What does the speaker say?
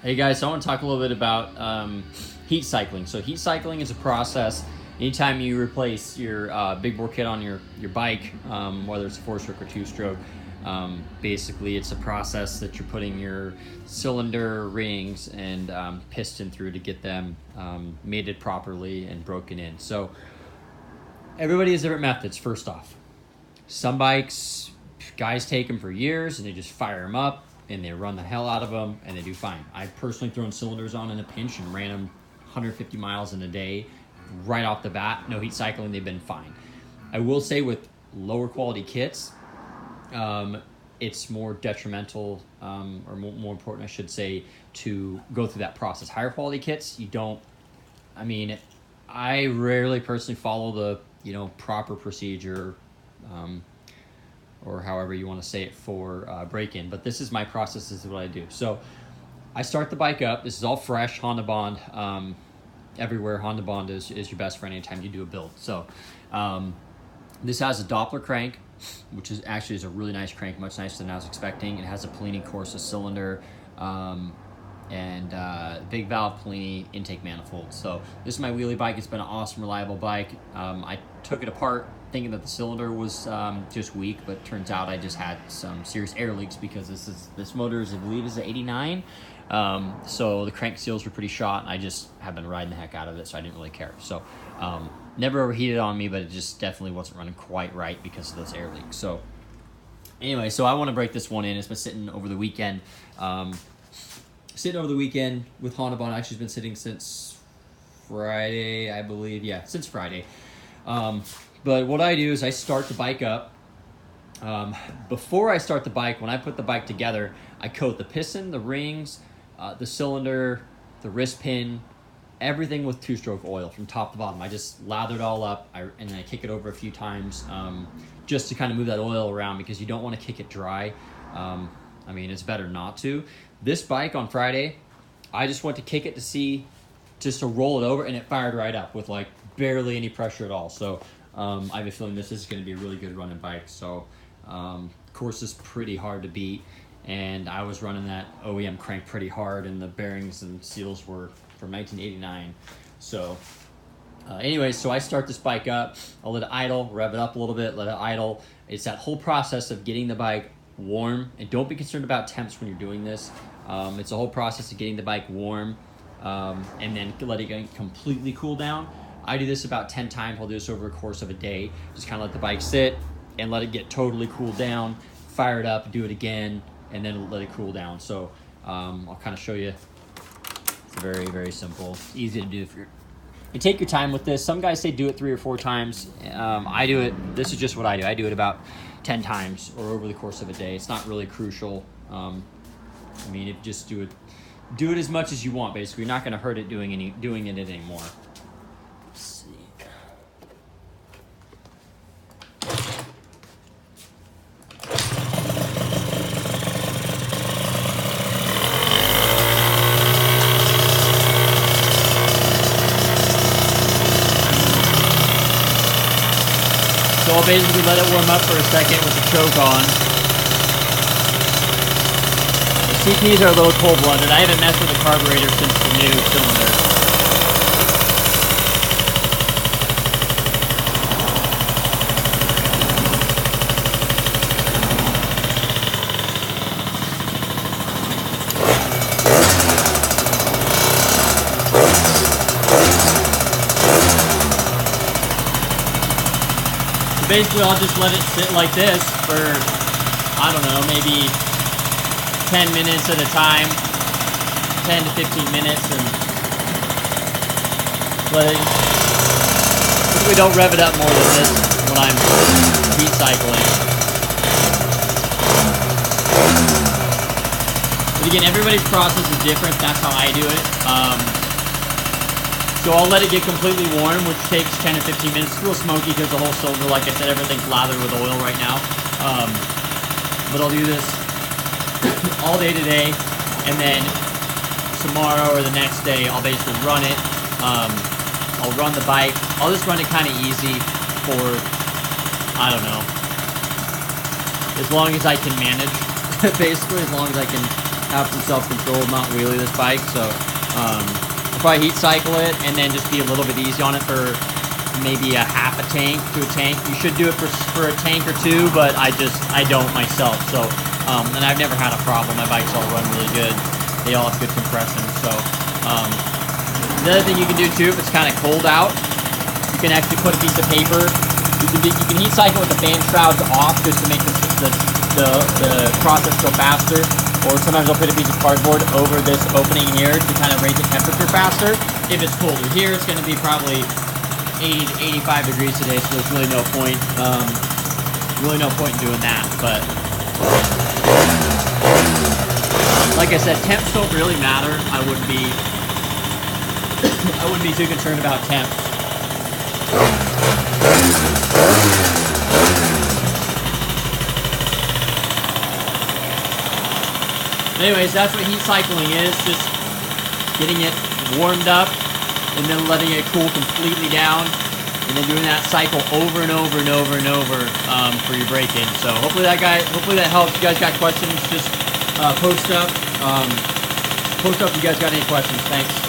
Hey guys, so I want to talk a little bit about heat cycling. So heat cycling is a process. Anytime you replace your big bore kit on your bike, whether it's a 4-stroke or 2-stroke, basically it's a process that you're putting your cylinder rings and piston through to get them mated properly and broken in. So everybody has different methods. First off, some bikes, guys take them for years and they just fire them up and they run the hell out of them and they do fine. I've personally thrown cylinders on in a pinch and ran them 150 miles in a day right off the bat. No heat cycling, they've been fine. I will say with lower quality kits, it's more detrimental, or more important, I should say, to go through that process. Higher quality kits, you don't, I rarely personally follow the, proper procedure, or however you want to say it for break-in, but this is my process. This is what I do. So I start the bike up. This is all fresh, Honda Bond. Everywhere Honda Bond is your best friend anytime you do a build. So this has a Doppler crank, which is actually a really nice crank, much nicer than I was expecting. It has a Polini Corsa cylinder and big valve Polini intake manifold. So this is my wheelie bike. It's been an awesome, reliable bike. I took it apart thinking that the cylinder was just weak, but turns out I just had some serious air leaks because this motor is, I believe, is an 89. So the crank seals were pretty shot, and I just have been riding the heck out of it, so I didn't really care. So never overheated on me, but it just definitely wasn't running quite right because of those air leaks. So anyway, so I want to break this one in. It's been sitting over the weekend. With Honda Bond. Actually, it's been sitting since Friday, I believe. Yeah, since Friday. But what I do is I start the bike up. Before I start the bike, when I put the bike together, I coat the piston, the rings, the cylinder, the wrist pin, everything with 2-stroke oil from top to bottom. I just lather it all up, and then I kick it over a few times just to kind of move that oil around because you don't want to kick it dry. It's better not to. This bike on Friday, I just went to kick it just to roll it over, and it fired right up with like barely any pressure at all. So I have a feeling this is going to be a really good running bike. So course is pretty hard to beat, and I was running that OEM crank pretty hard, and the bearings and seals were from 1989. So anyway, so I start this bike up. I'll let it idle, rev it up a little bit, let it idle. It's that whole process of getting the bike warm, and don't be concerned about temps when you're doing this. It's a whole process of getting the bike warm and then let it completely cool down. I do this about 10 times. I'll do this over a course of a day. Just kind of let the bike sit and let it get totally cooled down, fire it up, do it again, and then let it cool down. So I'll kind of show you. It's very, very simple. It's easy to do if you take your time with this. Some guys say do it 3 or 4 times. I do it, this is just what I do. I do it about 10 times or over the course of a day. It's not really crucial. Just do it as much as you want, basically. You're not going to hurt it doing it anymore. Let's see. So I'll basically let it warm up for a second with the choke on. The CPs are a little cold-blooded. I haven't messed with the carburetor since the new cylinder. Basically, I'll just let it sit like this for, I don't know, maybe 10 minutes at a time, 10 to 15 minutes, and let it, we don't rev it up more than this when I'm heat cycling. But again, everybody's process is different. That's how I do it. So I'll let it get completely warm, which takes 10 to 15 minutes. It's real smoky because the whole cylinder, like I said, everything's lathered with oil right now. But I'll do this all day today, and then tomorrow or the next day, I'll basically run it. I'll run the bike. I'll just run it kind of easy for, I don't know, as long as I can manage. Basically, as long as I can have some self-control, not wheelie this bike. So I'll probably heat cycle it and then just be a little bit easy on it for maybe a half a tank to a tank. You should do it for a tank or two, but I don't myself. So and I've never had a problem. My bikes all run really good. They all have good compression. So the other thing you can do too, if it's kind of cold out, you can actually put a piece of paper. You can heat cycle with the fan shrouds off just to make the process go faster. Or sometimes I'll put a piece of cardboard over this opening here to kind of raise the temperature faster. If it's colder here, it's going to be probably 80 to 85 degrees today, so there's really no point in doing that. But like I said, temps don't really matter. I wouldn't be too concerned about temps. Anyways, that's what heat cycling is, just getting it warmed up and then letting it cool completely down and then doing that cycle over and over and over and over for your break-in. So hopefully that helps. If you guys got questions, just post up if you guys got any questions. Thanks.